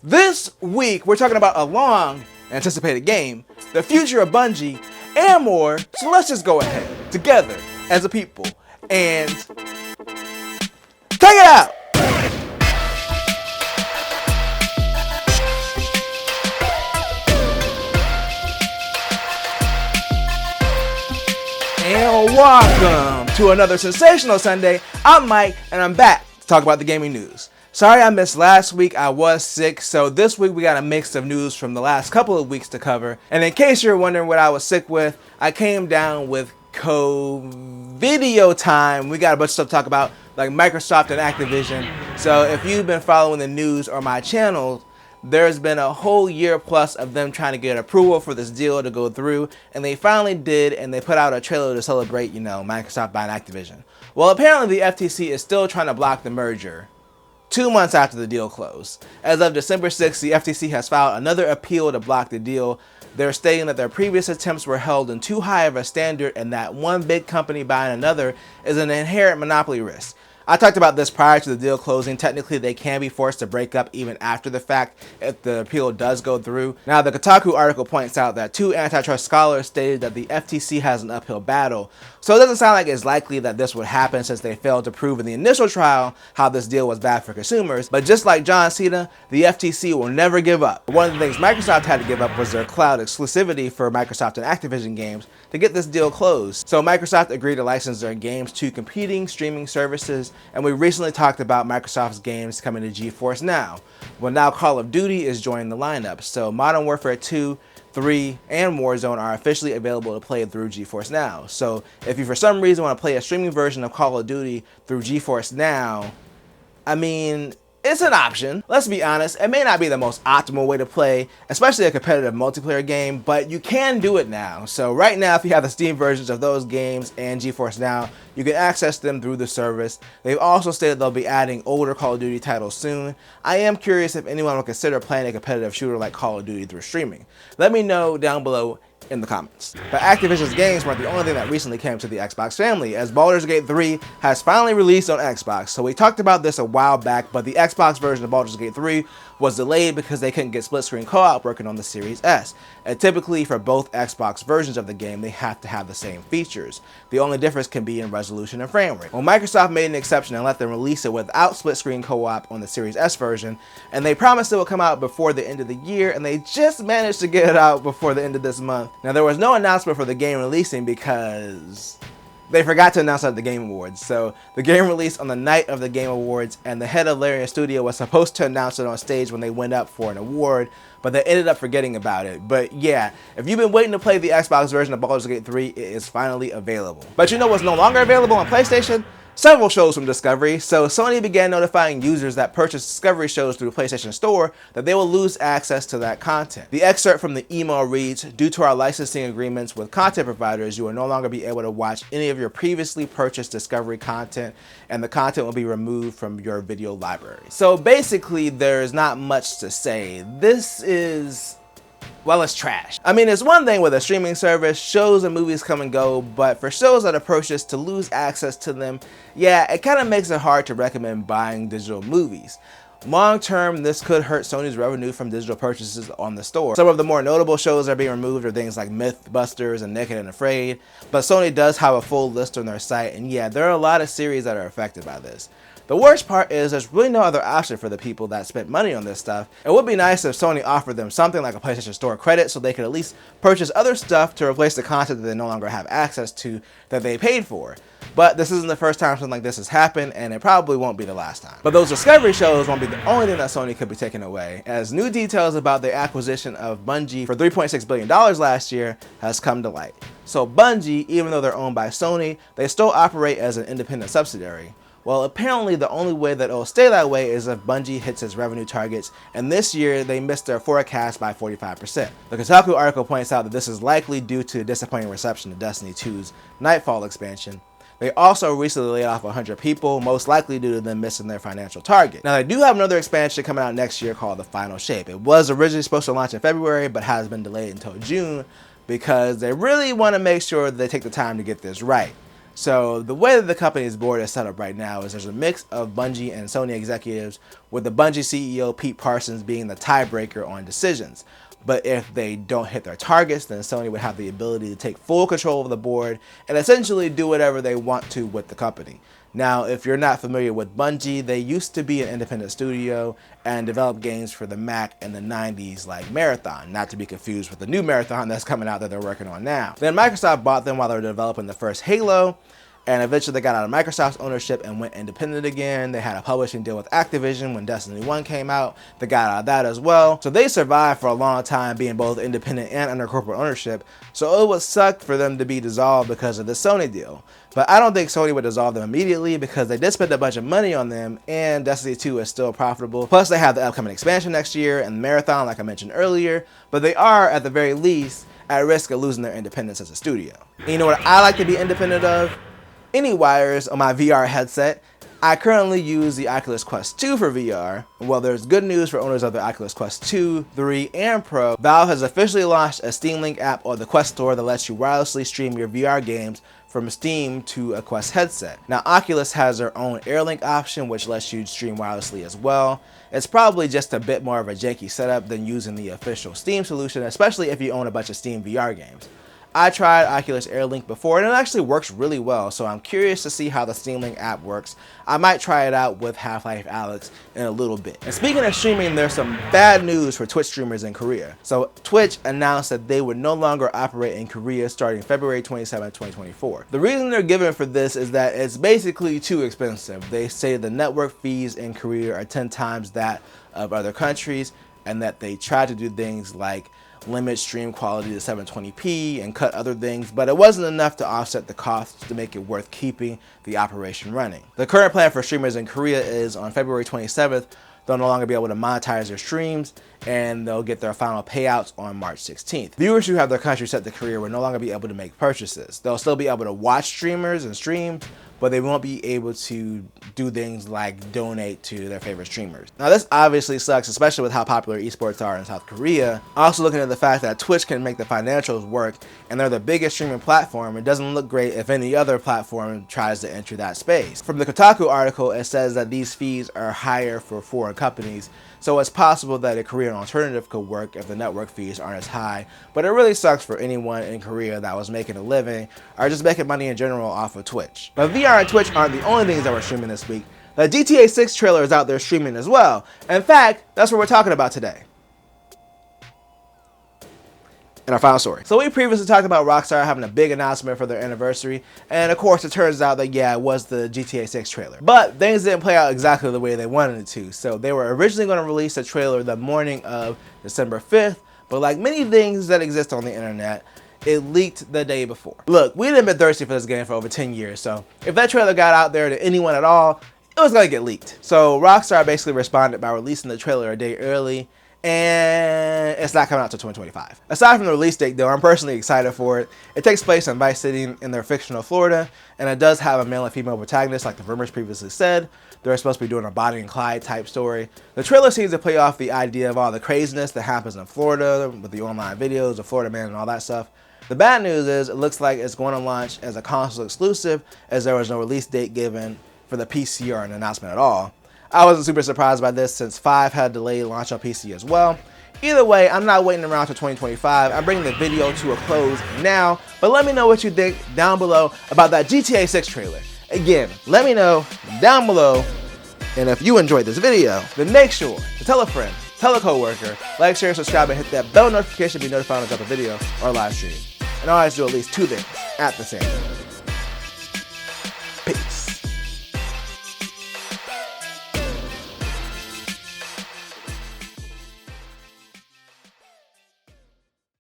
This week, we're talking about a long anticipated game, the future of Bungie, and more. So let's just go ahead, together, as a people, and check it out! And welcome to another sensational Sunday. I'm Mike, and I'm back to talk about the gaming news. Sorry I missed last week, I was sick, so this week we got a mix of news from the last couple of weeks to cover. And in case you're wondering what I was sick with, I came down with video time. We got a bunch of stuff to talk about, like Microsoft and Activision. So if you've been following the news or my channel, there's been a whole year plus of them trying to get approval for this deal to go through, and they finally did, and they put out a trailer to celebrate, Microsoft buying Activision. Well, apparently the FTC is still trying to block the merger 2 months after the deal closed. As of December 6th, the FTC has filed another appeal to block the deal. They're stating that their previous attempts were held in too high of a standard and that one big company buying another is an inherent monopoly risk. I talked about this prior to the deal closing. Technically, they can be forced to break up even after the fact if the appeal does go through. Now, the Kotaku article points out that 2 antitrust scholars stated that the FTC has an uphill battle. So it doesn't sound like it's likely that this would happen since they failed to prove in the initial trial how this deal was bad for consumers. But just like John Cena, the FTC will never give up. One of the things Microsoft had to give up was their cloud exclusivity for Microsoft and Activision games to get this deal closed. So Microsoft agreed to license their games to competing streaming services, and we recently talked about Microsoft's games coming to Geforce now. Well, now Call of Duty is joining the lineup, so Modern Warfare 2, 3, and Warzone are officially available to play through Geforce Now. So if you for some reason want to play a streaming version of Call of Duty through Geforce Now, it's an option. Let's be honest, it may not be the most optimal way to play, especially a competitive multiplayer game, but you can do it now. So right now, if you have the Steam versions of those games and GeForce Now, you can access them through the service. They've also stated they'll be adding older Call of Duty titles soon. I am curious if anyone will consider playing a competitive shooter like Call of Duty through streaming. Let me know down below in the comments. But Activision's games weren't the only thing that recently came to the Xbox family, as Baldur's Gate 3 has finally released on Xbox. So we talked about this a while back, but the Xbox version of Baldur's Gate 3 was delayed because they couldn't get split-screen co-op working on the Series S. And typically for both Xbox versions of the game, they have to have the same features. The only difference can be in resolution and frame rate. Well, Microsoft made an exception and let them release it without split-screen co-op on the Series S version, and they promised it would come out before the end of the year, and they just managed to get it out before the end of this month. Now, there was no announcement for the game releasing because they forgot to announce it at the Game Awards. So the game released on the night of the Game Awards, and the head of Larian Studio was supposed to announce it on stage when they went up for an award, but they ended up forgetting about it. But yeah, if you've been waiting to play the Xbox version of Baldur's Gate 3, it is finally available. But you know what's no longer available on PlayStation? Several shows from Discovery. So Sony began notifying users that purchase Discovery shows through the PlayStation Store that they will lose access to that content. The excerpt from the email reads, "Due to our licensing agreements with content providers, you will no longer be able to watch any of your previously purchased Discovery content, and the content will be removed from your video library." So basically, there's not much to say. This is, well, it's trash. It's one thing with a streaming service, shows and movies come and go, but for shows that are purchased, to lose access to them, yeah, it kind of makes it hard to recommend buying digital movies. Long term, this could hurt Sony's revenue from digital purchases on the store. Some of the more notable shows that are being removed are things like Mythbusters and Naked and Afraid, but Sony does have a full list on their site, and yeah, there are a lot of series that are affected by this. The worst part is there's really no other option for the people that spent money on this stuff. It would be nice if Sony offered them something like a PlayStation Store credit so they could at least purchase other stuff to replace the content that they no longer have access to that they paid for. But this isn't the first time something like this has happened, and it probably won't be the last time. But those Discovery shows won't be the only thing that Sony could be taking away, as new details about the acquisition of Bungie for $3.6 billion last year has come to light. So Bungie, even though they're owned by Sony, they still operate as an independent subsidiary. Well, apparently the only way that it'll stay that way is if Bungie hits its revenue targets, and this year they missed their forecast by 45%. The Kotaku article points out that this is likely due to disappointing reception of Destiny 2's Nightfall expansion. They also recently laid off 100 people, most likely due to them missing their financial target. Now, they do have another expansion coming out next year called The Final Shape. It was originally supposed to launch in February, but has been delayed until June because they really want to make sure that they take the time to get this right. So the way that the company's board is set up right now is there's a mix of Bungie and Sony executives, with the Bungie CEO Pete Parsons being the tiebreaker on decisions. But if they don't hit their targets, then Sony would have the ability to take full control of the board and essentially do whatever they want to with the company. Now, if you're not familiar with Bungie, they used to be an independent studio and develop games for the Mac in the 90s like Marathon, not to be confused with the new Marathon that's coming out that they're working on now. Then Microsoft bought them while they were developing the first Halo, and eventually they got out of Microsoft's ownership and went independent again. They had a publishing deal with Activision when Destiny 1 came out. They got out of that as well. So they survived for a long time being both independent and under corporate ownership. So it would suck for them to be dissolved because of the Sony deal. But I don't think Sony would dissolve them immediately because they did spend a bunch of money on them, and Destiny 2 is still profitable. Plus they have the upcoming expansion next year and Marathon like I mentioned earlier. But they are, at the very least, at risk of losing their independence as a studio. And you know what I like to be independent of? Any wires on my VR headset. I currently use the Oculus Quest 2 for VR. Well, there's good news for owners of the Oculus Quest 2, 3, and Pro. Valve has officially launched a Steam Link app on the Quest Store that lets you wirelessly stream your VR games from Steam to a Quest headset. Now, Oculus has their own AirLink option, which lets you stream wirelessly as well. It's probably just a bit more of a janky setup than using the official Steam solution, especially if you own a bunch of Steam VR games. I tried Oculus AirLink before and it actually works really well, so I'm curious to see how the Steam Link app works. I might try it out with Half-Life Alyx in a little bit. And speaking of streaming, there's some bad news for Twitch streamers in Korea. So Twitch announced that they would no longer operate in Korea starting February 27, 2024. The reason they're giving for this is that it's basically too expensive. They say the network fees in Korea are 10 times that of other countries, and that they try to do things like limit stream quality to 720p and cut other things, but it wasn't enough to offset the costs to make it worth keeping the operation running. The current plan for streamers in Korea is on February 27th, they'll no longer be able to monetize their streams, and they'll get their final payouts on March 16th. Viewers who have their country set to Korea will no longer be able to make purchases. They'll still be able to watch streamers and streams, but they won't be able to do things like donate to their favorite streamers. Now this obviously sucks, especially with how popular esports are in South Korea. Also looking at the fact that Twitch can make the financials work and they're the biggest streaming platform, it doesn't look great if any other platform tries to enter that space. From the Kotaku article, it says that these fees are higher for foreign companies, so it's possible that a Korean alternative could work if the network fees aren't as high, but it really sucks for anyone in Korea that was making a living or just making money in general off of Twitch. But VR and Twitch aren't the only things that we're streaming this week. The GTA 6 trailer is out there streaming as well. In fact, that's what we're talking about today in our final story. So we previously talked about Rockstar having a big announcement for their anniversary, and of course it turns out that yeah, it was the GTA 6 trailer. But things didn't play out exactly the way they wanted it to. So they were originally going to release a trailer the morning of December 5th, but like many things that exist on the internet, it leaked the day before. Look, we've been thirsty for this game for over 10 years, so if that trailer got out there to anyone at all, it was gonna get leaked. So Rockstar basically responded by releasing the trailer a day early, and it's not coming out until 2025. Aside from the release date though, I'm personally excited for it. It takes place in Vice City in their fictional Florida, and it does have a male and female protagonist like the rumors previously said. They're supposed to be doing a Bonnie and Clyde type story. The trailer seems to play off the idea of all the craziness that happens in Florida with the online videos, the Florida Man and all that stuff. The bad news is it looks like it's going to launch as a console exclusive, as there was no release date given for the PC or an announcement at all. I wasn't super surprised by this since 5 had delayed launch on PC as well. Either way, I'm not waiting around till 2025. I'm bringing the video to a close now, but let me know what you think down below about that GTA 6 trailer. Again, let me know down below, and if you enjoyed this video, then make sure to tell a friend, tell a coworker, like, share, subscribe, and hit that bell notification to be notified when I drop a video or live stream. And always do at least 2 things at the same time.